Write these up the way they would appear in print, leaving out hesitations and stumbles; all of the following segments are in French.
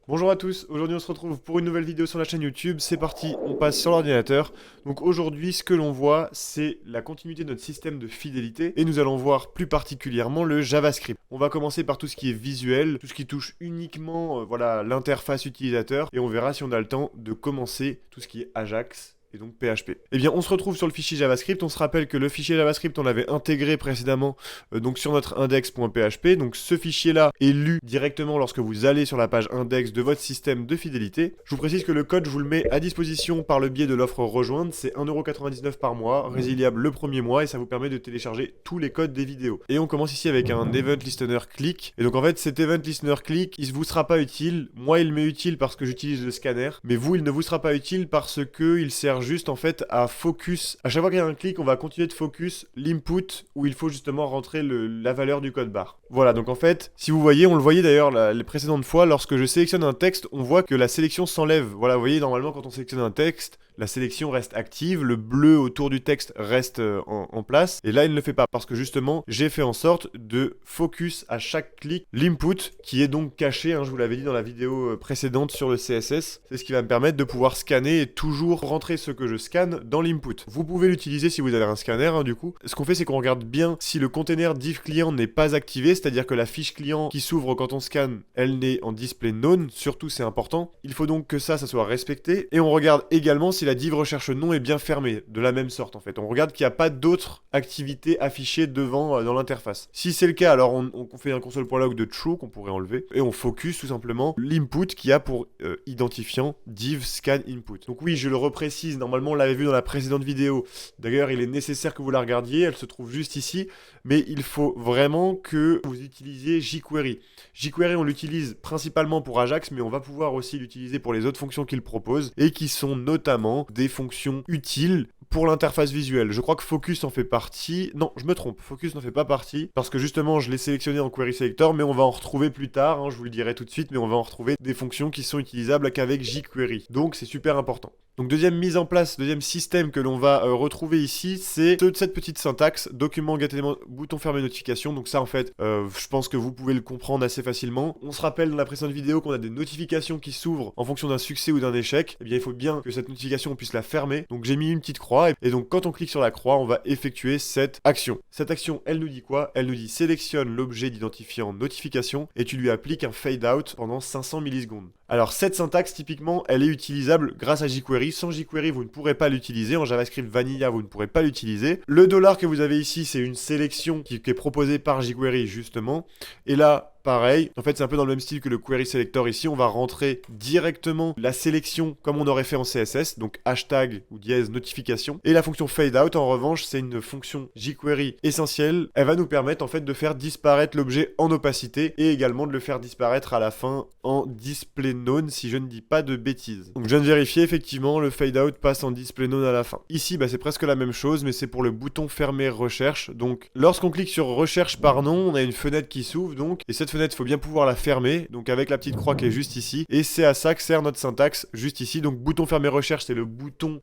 Bonjour à tous, aujourd'hui on se retrouve pour une nouvelle vidéo sur la chaîne YouTube, c'est parti, on passe sur l'ordinateur. Donc aujourd'hui ce que l'on voit c'est la continuité de notre système de fidélité et nous allons voir plus particulièrement le JavaScript. On va commencer par tout ce qui est visuel, tout ce qui touche uniquement voilà, l'interface utilisateur et on verra si on a le temps de commencer tout ce qui est Ajax et donc PHP. Eh bien, on se retrouve sur le fichier JavaScript. On se rappelle que le fichier JavaScript, on l'avait intégré précédemment donc sur notre index.php. Donc ce fichier-là est lu directement lorsque vous allez sur la page index de votre système de fidélité. Je vous précise que le code, je vous le mets à disposition par le biais de l'offre rejoindre. C'est 1,99€ par mois, résiliable le premier mois et ça vous permet de télécharger tous les codes des vidéos. Et on commence ici avec un Event Listener Click. Et donc en fait, cet Event Listener Click, il ne vous sera pas utile. Moi, il m'est utile parce que j'utilise le scanner. Mais vous, il ne vous sera pas utile parce que il sert juste en fait à focus. À chaque fois qu'il y a un clic, on va continuer de focus l'input où il faut justement rentrer la valeur du code barre. Voilà, donc en fait, si vous voyez, on le voyait d'ailleurs les précédentes fois, lorsque je sélectionne un texte, on voit que la sélection s'enlève. Voilà, vous voyez, normalement quand on sélectionne un texte, la sélection reste active, le bleu autour du texte reste en place, et là il ne le fait pas, parce que justement, j'ai fait en sorte de focus à chaque clic l'input, qui est donc caché, hein, je vous l'avais dit dans la vidéo précédente sur le CSS, c'est ce qui va me permettre de pouvoir scanner et toujours rentrer ce que je scanne dans l'input. Vous pouvez l'utiliser si vous avez un scanner, hein, du coup. Ce qu'on fait, c'est qu'on regarde bien si le container div client n'est pas activé, c'est-à-dire que la fiche client qui s'ouvre quand on scanne, elle n'est en display none, surtout c'est important. Il faut donc que ça soit respecté, et on regarde également si la div recherche non est bien fermée, de la même sorte en fait. On regarde qu'il n'y a pas d'autres activités affichées devant dans l'interface. Si c'est le cas, alors on fait un console.log de true qu'on pourrait enlever, et on focus tout simplement l'input qui a pour identifiant div scan input. Donc oui, je le reprécise, normalement on l'avait vu dans la précédente vidéo. D'ailleurs, il est nécessaire que vous la regardiez, elle se trouve juste ici, mais il faut vraiment que vous utilisiez jQuery. jQuery, on l'utilise principalement pour Ajax, mais on va pouvoir aussi l'utiliser pour les autres fonctions qu'il propose, et qui sont notamment des fonctions utiles pour l'interface visuelle. Je crois que Focus en fait partie. Non, je me trompe, Focus n'en fait pas partie, parce que justement, je l'ai sélectionné en Query Selector, mais on va en retrouver plus tard, hein, je vous le dirai tout de suite, mais on va en retrouver des fonctions qui sont utilisables qu'avec jQuery. Donc, c'est super important. Donc deuxième mise en place, deuxième système que l'on va retrouver ici, c'est cette petite syntaxe, document get element, bouton fermer notification. Donc ça en fait, je pense que vous pouvez le comprendre assez facilement. On se rappelle dans la précédente vidéo qu'on a des notifications qui s'ouvrent en fonction d'un succès ou d'un échec. Eh bien il faut bien que cette notification on puisse la fermer. Donc j'ai mis une petite croix et donc quand on clique sur la croix, on va effectuer cette action. Cette action, elle nous dit quoi? Elle nous dit sélectionne l'objet d'identifiant notification et tu lui appliques un fade out pendant 500 millisecondes. Alors cette syntaxe typiquement, elle est utilisable grâce à jQuery. Sans jQuery, vous ne pourrez pas l'utiliser. En JavaScript Vanilla, vous ne pourrez pas l'utiliser. Le dollar que vous avez ici, c'est une sélection qui est proposée par jQuery justement. Et là, pareil, en fait c'est un peu dans le même style que le query selector ici, on va rentrer directement la sélection comme on aurait fait en CSS, donc hashtag ou dièse notification. Et la fonction fade out en revanche, c'est une fonction jQuery essentielle, elle va nous permettre en fait de faire disparaître l'objet en opacité et également de le faire disparaître à la fin en display none si je ne dis pas de bêtises. Donc je viens de vérifier, effectivement le fade out passe en display none à la fin. Ici c'est presque la même chose mais c'est pour le bouton fermer recherche, donc lorsqu'on clique sur recherche par nom, on a une fenêtre qui s'ouvre donc, et cette fenêtre, il faut bien pouvoir la fermer, donc avec la petite croix qui est juste ici, et c'est à ça que sert notre syntaxe, juste ici, donc bouton fermer recherche, c'est le bouton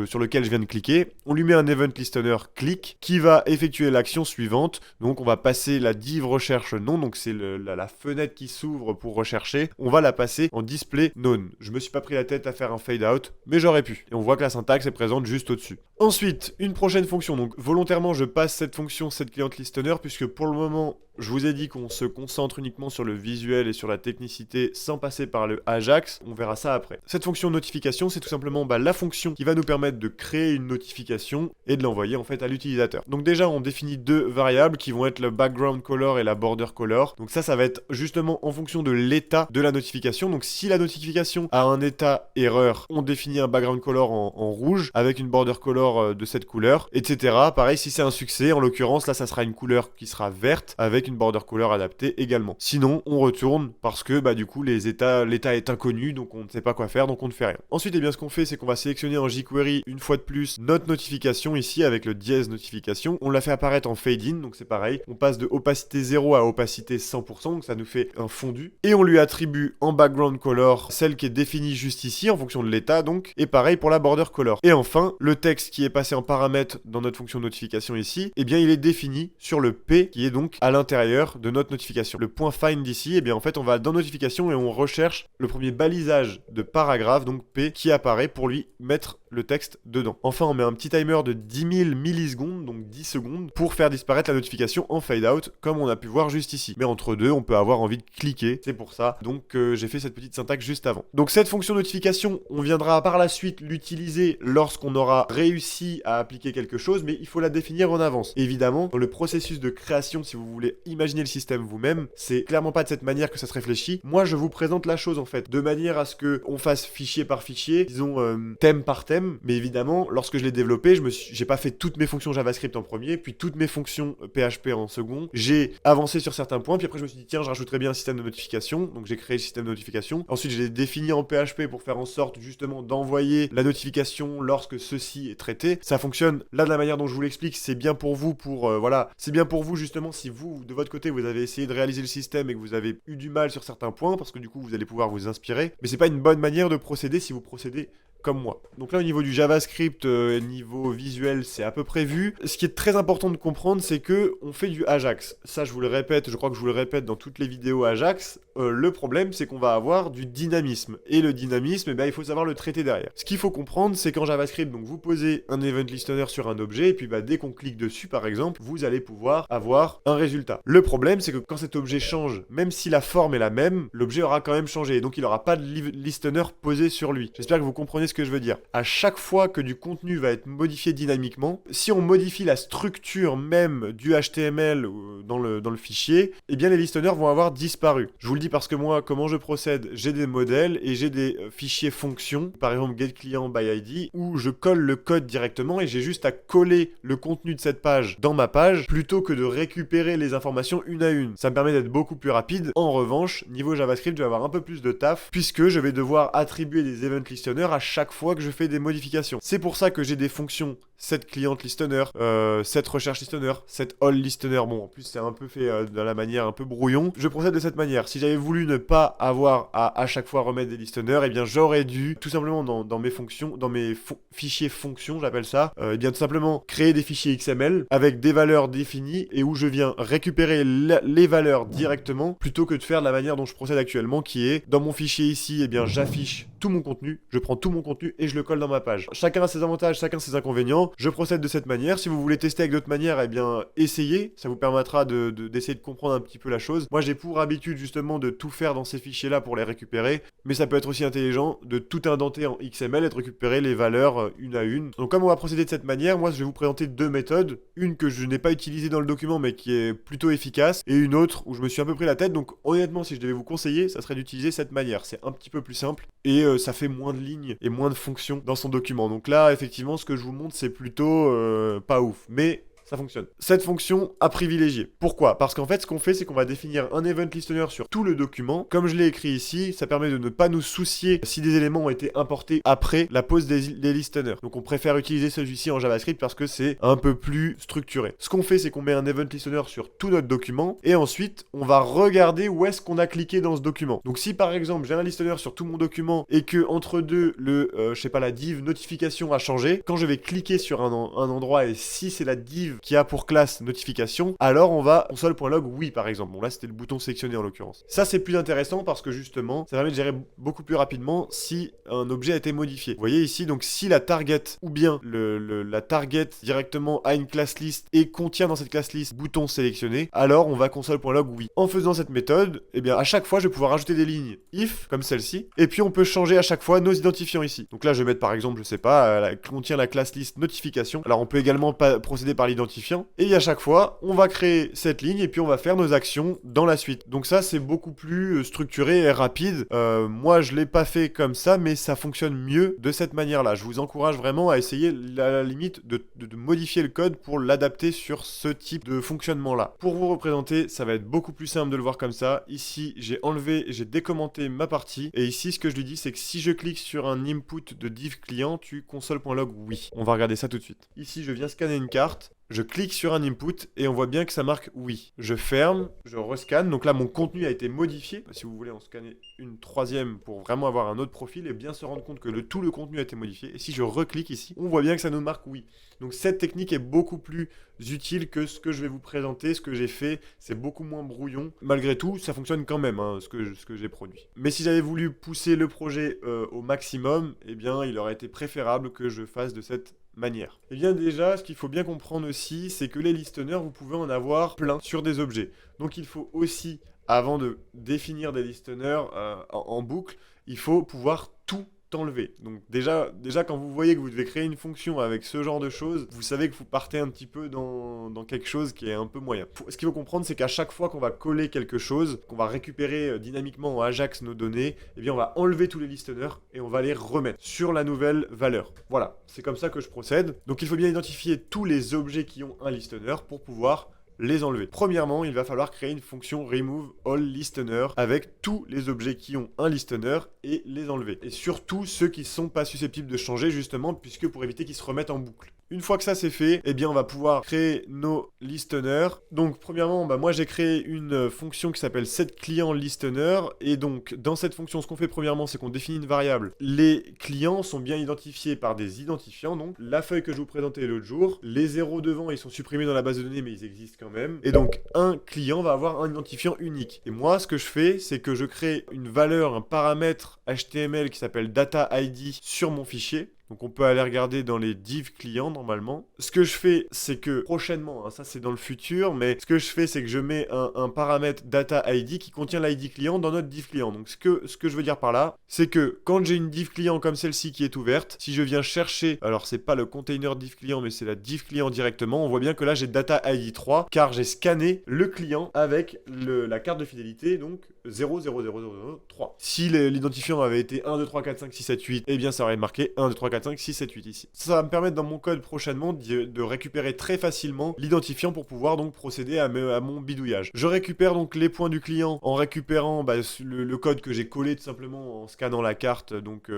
sur lequel je viens de cliquer, on lui met un event listener click, qui va effectuer l'action suivante, donc on va passer la div recherche non, donc c'est la fenêtre qui s'ouvre pour rechercher, on va la passer en display none. Je me suis pas pris la tête à faire un fade out, mais j'aurais pu, et on voit que la syntaxe est présente juste au-dessus. Ensuite, une prochaine fonction, donc volontairement je passe cette fonction setClientListener, puisque pour le moment, je vous ai dit qu'on se concentre uniquement sur le visuel et sur la technicité sans passer par le Ajax, on verra ça après. Cette fonction notification, c'est tout simplement la fonction qui va nous permettre de créer une notification et de l'envoyer en fait à l'utilisateur. Donc déjà, on définit deux variables qui vont être le background color et la border color. Donc ça va être justement en fonction de l'état de la notification. Donc si la notification a un état erreur, on définit un background color en rouge avec une border color de cette couleur, etc. Pareil, si c'est un succès, en l'occurrence, là, ça sera une couleur qui sera verte avec une border color adaptée également. Sinon, on retourne parce que du coup l'état est inconnu, donc on ne sait pas quoi faire, donc on ne fait rien. Ensuite, eh bien, ce qu'on fait, c'est qu'on va sélectionner en jQuery une fois de plus notre notification ici avec le dièse notification. On la fait apparaître en fade in, donc c'est pareil. On passe de opacité 0 à opacité 100%, donc ça nous fait un fondu. Et on lui attribue en background color celle qui est définie juste ici en fonction de l'état, donc. Et pareil pour la border color. Et enfin, le texte qui est passé en paramètre dans notre fonction notification ici, eh bien, il est défini sur le P qui est donc à l'intérieur l'intérieur de notre notification. Le point find ici, et bien en fait on va dans notification et on recherche le premier balisage de paragraphe, donc P, qui apparaît pour lui mettre le texte dedans. Enfin, on met un petit timer de 10 000 millisecondes, donc 10 secondes, pour faire disparaître la notification en fade out, comme on a pu voir juste ici. Mais entre deux, on peut avoir envie de cliquer, c'est pour ça. Donc j'ai fait cette petite syntaxe juste avant. Donc cette fonction notification, on viendra par la suite l'utiliser lorsqu'on aura réussi à appliquer quelque chose, mais il faut la définir en avance. Évidemment, dans le processus de création, si vous voulez imaginer le système vous-même, c'est clairement pas de cette manière que ça se réfléchit. Moi, je vous présente la chose en fait, de manière à ce que on fasse fichier par fichier, disons thème par thème. Mais évidemment, lorsque je l'ai développé, j'ai pas fait toutes mes fonctions JavaScript en premier, puis toutes mes fonctions PHP en second. J'ai avancé sur certains points, puis après je me suis dit tiens, je rajouterais bien un système de notification. Donc j'ai créé le système de notification. Ensuite, je l'ai défini en PHP pour faire en sorte justement d'envoyer la notification lorsque ceci est traité. Ça fonctionne là de la manière dont je vous l'explique. C'est bien pour vous voilà, c'est bien pour vous justement si vous de votre côté vous avez essayé de réaliser le système et que vous avez eu du mal sur certains points parce que du coup vous allez pouvoir vous inspirer. Mais c'est pas une bonne manière de procéder si vous procédez comme moi. Donc là au niveau du JavaScript, niveau visuel, c'est à peu près vu. Ce qui est très important de comprendre, c'est que on fait du Ajax. Ça je vous le répète, je crois que je vous le répète dans toutes les vidéos Ajax. Le problème c'est qu'on va avoir du dynamisme. Et le dynamisme, il faut savoir le traiter derrière. Ce qu'il faut comprendre, c'est qu'en JavaScript, donc vous posez un event listener sur un objet, et puis dès qu'on clique dessus par exemple, vous allez pouvoir avoir un résultat. Le problème c'est que quand cet objet change, même si la forme est la même, l'objet aura quand même changé. Et donc il n'aura pas de listener posé sur lui. J'espère que vous comprenez ce que je veux dire. À chaque fois que du contenu va être modifié dynamiquement, si on modifie la structure même du HTML dans le fichier, eh bien les listeners vont avoir disparu. Je vous le dis parce que moi, comment je procède, j'ai des modèles et j'ai des fichiers fonctions, par exemple getClientById, où je colle le code directement et j'ai juste à coller le contenu de cette page dans ma page plutôt que de récupérer les informations une à une. Ça me permet d'être beaucoup plus rapide. En revanche, niveau JavaScript, je vais avoir un peu plus de taf puisque je vais devoir attribuer des event listeners à chaque fois que je fais des modifications. C'est pour ça que j'ai des fonctions set client listener, set recherche listener, set all listener. Bon, en plus c'est un peu fait de la manière un peu brouillon. Je procède de cette manière. Si j'avais voulu ne pas avoir à chaque fois remettre des listeners, eh bien j'aurais dû tout simplement dans mes fonctions, dans mes fichiers fonctions, j'appelle ça, eh bien tout simplement créer des fichiers XML avec des valeurs définies et où je viens récupérer les valeurs directement plutôt que de faire de la manière dont je procède actuellement qui est dans mon fichier ici, eh bien j'affiche tout mon contenu, je prends tout mon contenu et je le colle dans ma page. Chacun a ses avantages, chacun ses inconvénients. Je procède de cette manière. Si vous voulez tester avec d'autres manières, eh bien essayez. Ça vous permettra d'essayer de comprendre un petit peu la chose. Moi j'ai pour habitude justement de tout faire dans ces fichiers-là pour les récupérer, mais ça peut être aussi intelligent de tout indenter en XML et de récupérer les valeurs une à une. Donc comme on va procéder de cette manière, moi je vais vous présenter deux méthodes. Une que je n'ai pas utilisée dans le document mais qui est plutôt efficace et une autre où je me suis un peu pris la tête. Donc honnêtement, si je devais vous conseiller, ça serait d'utiliser cette manière. C'est un petit peu plus simple et ça fait moins de lignes et moins de fonctions dans son document. Donc là, effectivement, ce que je vous montre, c'est plutôt pas ouf. Mais ça fonctionne. Cette fonction à privilégier. Pourquoi? Parce qu'en fait, ce qu'on fait, c'est qu'on va définir un event listener sur tout le document. Comme je l'ai écrit ici, ça permet de ne pas nous soucier si des éléments ont été importés après la pose des listeners. Donc on préfère utiliser celui-ci en JavaScript parce que c'est un peu plus structuré. Ce qu'on fait, c'est qu'on met un event listener sur tout notre document et ensuite, on va regarder où est-ce qu'on a cliqué dans ce document. Donc si par exemple, j'ai un listener sur tout mon document et que entre deux, la div notification a changé, quand je vais cliquer sur un endroit et si c'est la div qui a pour classe notification, alors on va console.log oui par exemple. Bon là c'était le bouton sélectionné en l'occurrence. Ça c'est plus intéressant parce que justement ça permet de gérer beaucoup plus rapidement si un objet a été modifié. Vous voyez ici donc si la target ou bien la target directement a une class list et contient dans cette class list bouton sélectionné, alors on va console.log oui. En faisant cette méthode, eh bien à chaque fois je vais pouvoir rajouter des lignes if comme celle-ci et puis on peut changer à chaque fois nos identifiants ici. Donc là je vais mettre par exemple je sais pas contient la class list notification. Alors on peut également procéder par l'identifiant et à chaque fois on va créer cette ligne et puis on va faire nos actions dans la suite. Donc ça c'est beaucoup plus structuré et rapide. Moi je l'ai pas fait comme ça mais ça fonctionne mieux de cette manière là. Je vous encourage vraiment à essayer à la limite de modifier le code pour l'adapter sur ce type de fonctionnement là. Pour vous représenter ça va être beaucoup plus simple de le voir comme ça. Ici j'ai enlevé, j'ai décommenté ma partie et ici ce que je lui dis c'est que si je clique sur un input de div client tu console.log oui. On va regarder ça tout de suite. Ici je viens scanner une carte. je clique sur un input et on voit bien que ça marque oui. Je ferme, je rescanne. Donc là, mon contenu a été modifié. Si vous voulez en scanner une troisième pour vraiment avoir un autre profil et bien se rendre compte que tout le contenu a été modifié. Et si je reclique ici, on voit bien que ça nous marque oui. Donc cette technique est beaucoup plus utile que ce que je vais vous présenter, ce que j'ai fait, c'est beaucoup moins brouillon. Malgré tout, ça fonctionne quand même, ce que j'ai produit. Mais si j'avais voulu pousser le projet au maximum, eh bien, il aurait été préférable que je fasse de cette manière. Et bien déjà, ce qu'il faut bien comprendre aussi, c'est que les listeners, vous pouvez en avoir plein sur des objets. Donc il faut aussi, avant de définir des listeners en boucle, il faut pouvoir tout enlever. Donc déjà quand vous voyez que vous devez créer une fonction avec ce genre de choses, vous savez que vous partez un petit peu dans quelque chose qui est un peu moyen. Ce qu'il faut comprendre, c'est qu'à chaque fois qu'on va coller quelque chose, qu'on va récupérer dynamiquement en Ajax nos données, eh bien on va enlever tous les listeners et on va les remettre sur la nouvelle valeur. Voilà, c'est comme ça que je procède. Donc il faut bien identifier tous les objets qui ont un listener pour pouvoir les enlever. Premièrement, il va falloir créer une fonction remove all listener avec tous les objets qui ont un listener et les enlever. Et surtout ceux qui ne sont pas susceptibles de changer justement, puisque pour éviter qu'ils se remettent en boucle. Une fois que ça c'est fait, eh bien on va pouvoir créer nos listeners. Donc premièrement, moi j'ai créé une fonction qui s'appelle setClientListener. Et donc dans cette fonction, ce qu'on fait premièrement, c'est qu'on définit une variable. Les clients sont bien identifiés par des identifiants. Donc la feuille que je vous présentais l'autre jour, les zéros devant ils sont supprimés dans la base de données mais ils existent quand même. Et donc un client va avoir un identifiant unique. Et moi ce que je fais, c'est que je crée une valeur, un paramètre HTML qui s'appelle data_id sur mon fichier. Donc on peut aller regarder dans les div clients normalement. Ce que je fais, c'est que prochainement, ça c'est dans le futur, mais ce que je fais, c'est que je mets un paramètre data_id qui contient l'ID client dans notre div client. Donc ce que je veux dire par là, c'est que quand j'ai une div client comme celle-ci qui est ouverte, si je viens chercher, alors c'est pas le container div client, mais c'est la div client directement, on voit bien que là j'ai data_id 3, car j'ai scanné le client avec la carte de fidélité, donc 00003. Si l'identifiant avait été 1, 2, 3, 4, 5, 6, 7, 8, eh bien ça aurait marqué 1, 2, 3, 4, 5, 6, 7, 8 ici. Ça va me permettre dans mon code prochainement de récupérer très facilement l'identifiant pour pouvoir donc procéder à mon bidouillage. Je récupère donc les points du client en récupérant le code que j'ai collé tout simplement en scannant la carte, donc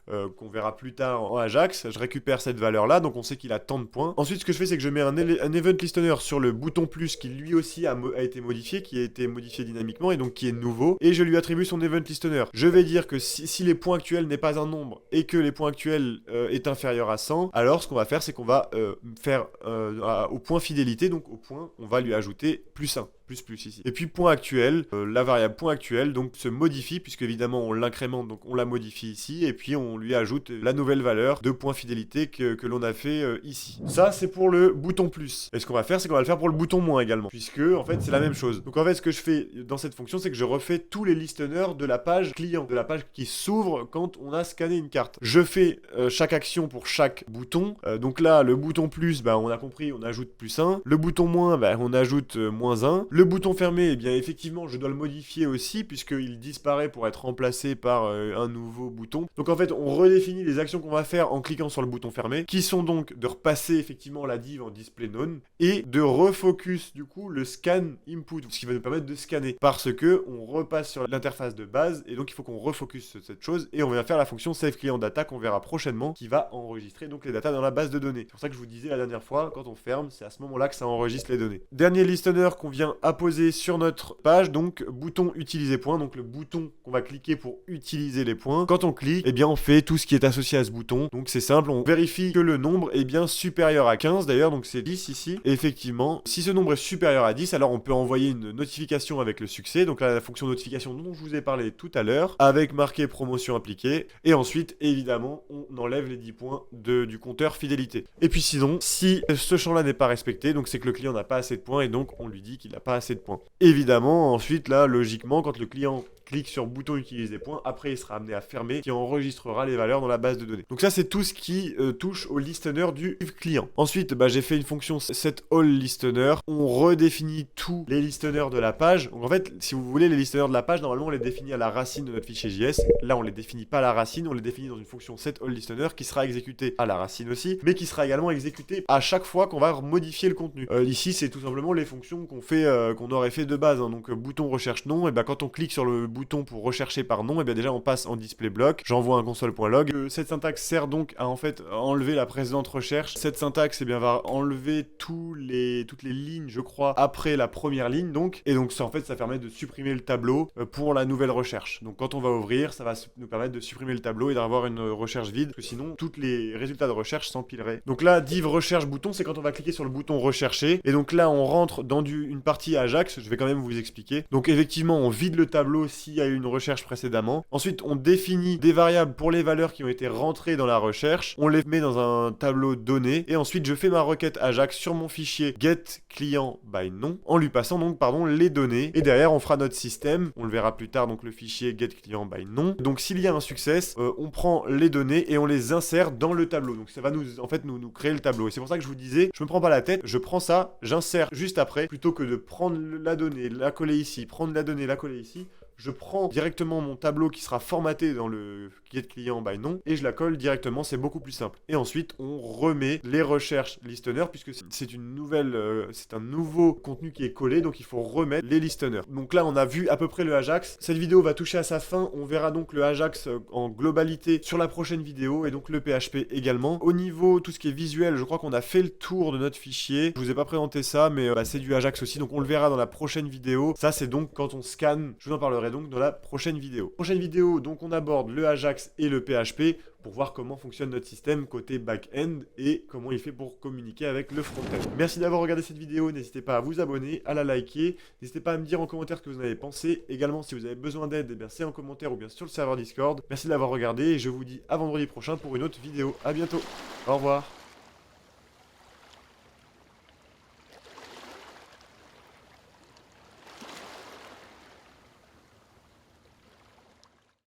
qu'on verra plus tard en Ajax. Je récupère cette valeur là, donc on sait qu'il a tant de points. Ensuite ce que je fais, c'est que je mets un event listener sur le bouton plus qui lui aussi a été modifié, qui a été modifié dynamiquement et donc qui est nouveau, et je lui attribue son event listener. Je vais dire que si les points actuels n'est pas un nombre et que les points actuels est inférieur à 100, alors ce qu'on va faire, c'est qu'on va faire au point fidélité, donc au point, on va lui ajouter plus 1. Plus ici. Et puis point actuel, la variable point actuel donc se modifie puisque évidemment on l'incrémente, donc on la modifie ici et puis on lui ajoute la nouvelle valeur de point fidélité que l'on a fait ici. Ça c'est pour le bouton plus. Et ce qu'on va faire, c'est qu'on va le faire pour le bouton moins également, puisque en fait c'est la même chose. Donc en fait ce que je fais dans cette fonction, c'est que je refais tous les listeners de la page client, de la page qui s'ouvre quand on a scanné une carte. Je fais chaque action pour chaque bouton. Donc là le bouton plus, on a compris, on ajoute plus 1. Le bouton moins, on ajoute moins 1. Le bouton fermé, eh bien effectivement, je dois le modifier aussi puisqu'il disparaît pour être remplacé par un nouveau bouton. Donc en fait, on redéfinit les actions qu'on va faire en cliquant sur le bouton fermé, qui sont donc de repasser effectivement la div en display none et de refocus du coup le scan input, ce qui va nous permettre de scanner parce que on repasse sur l'interface de base et donc il faut qu'on refocus cette chose et on va faire la fonction save client data qu'on verra prochainement qui va enregistrer donc les datas dans la base de données. C'est pour ça que je vous disais la dernière fois, quand on ferme, c'est à ce moment-là que ça enregistre les données. Dernier listener qu'on vient apposer sur notre page, donc bouton utiliser point, donc le bouton qu'on va cliquer pour utiliser les points. Quand on clique, eh bien on fait tout ce qui est associé à ce bouton. Donc c'est simple, on vérifie que le nombre est bien supérieur à 15 d'ailleurs, donc c'est 10 ici. Et effectivement, si ce nombre est supérieur à 10, alors on peut envoyer une notification avec le succès. Donc là, la fonction notification dont je vous ai parlé tout à l'heure, avec marqué promotion appliquée. Et ensuite, évidemment, on enlève les 10 points du compteur fidélité. Et puis sinon, si ce champ-là n'est pas respecté, donc c'est que le client n'a pas assez de points et donc on lui dit qu'il n'a pas assez de points. Évidemment, ensuite, là, logiquement, quand le client clique sur bouton utiliser point, après il sera amené à fermer, qui enregistrera les valeurs dans la base de données. Donc ça c'est tout ce qui touche au listener du client. Ensuite j'ai fait une fonction setAllListener, on redéfinit tous les listeners de la page. Donc en fait si vous voulez les listeners de la page, normalement on les définit à la racine de notre fichier JS. Là on les définit pas à la racine, on les définit dans une fonction setAllListener qui sera exécutée à la racine aussi, mais qui sera également exécutée à chaque fois qu'on va modifier le contenu. Ici c'est tout simplement les fonctions qu'on aurait fait de base, hein. Donc bouton recherche nom, et quand on clique sur le bouton bouton pour rechercher par nom, et bien déjà on passe en display block, j'envoie un console.log. Cette syntaxe sert donc à en fait enlever la précédente recherche. Cette syntaxe va enlever toutes les lignes, je crois, après la première ligne donc, et donc ça en fait ça permet de supprimer le tableau pour la nouvelle recherche. Donc quand on va ouvrir, ça va nous permettre de supprimer le tableau et d'avoir une recherche vide, parce que sinon tous les résultats de recherche s'empileraient. Donc là, div recherche bouton, c'est quand on va cliquer sur le bouton rechercher, et donc là on rentre dans une partie Ajax, je vais quand même vous expliquer. Donc effectivement on vide le tableau s'il y a eu une recherche précédemment. Ensuite on définit des variables pour les valeurs qui ont été rentrées dans la recherche, on les met dans un tableau donné, et ensuite je fais ma requête Ajax sur mon fichier getClientByNom en lui passant donc les données, et derrière on fera notre système, on le verra plus tard, donc le fichier getClientByNom. Donc s'il y a un success, on prend les données et on les insère dans le tableau, donc ça va nous créer le tableau. Et c'est pour ça que je vous disais, je me prends pas la tête, je prends ça, j'insère juste après, plutôt que de prendre la donnée, la coller ici, prendre la donnée, la coller ici. Je prends directement mon tableau qui sera formaté dans le getClientByNom et je la colle directement, c'est beaucoup plus simple. Et ensuite, on remet les recherches listeners, puisque c'est un nouveau contenu qui est collé, donc il faut remettre les listeners. Donc là, on a vu à peu près le Ajax. Cette vidéo va toucher à sa fin, on verra donc le Ajax en globalité sur la prochaine vidéo, et donc le PHP également. Au niveau tout ce qui est visuel, je crois qu'on a fait le tour de notre fichier. Je vous ai pas présenté ça, mais c'est du Ajax aussi, donc on le verra dans la prochaine vidéo. Ça, c'est donc quand on scanne, je vous en parlerai donc dans la prochaine vidéo. Prochaine vidéo, donc on aborde le Ajax et le PHP pour voir comment fonctionne notre système côté back-end et comment il fait pour communiquer avec le front-end. Merci d'avoir regardé cette vidéo, n'hésitez pas à vous abonner, à la liker, n'hésitez pas à me dire en commentaire ce que vous en avez pensé. Également, si vous avez besoin d'aide, c'est en commentaire ou bien sur le serveur Discord. Merci de l'avoir regardé et je vous dis à vendredi prochain pour une autre vidéo. À bientôt, au revoir.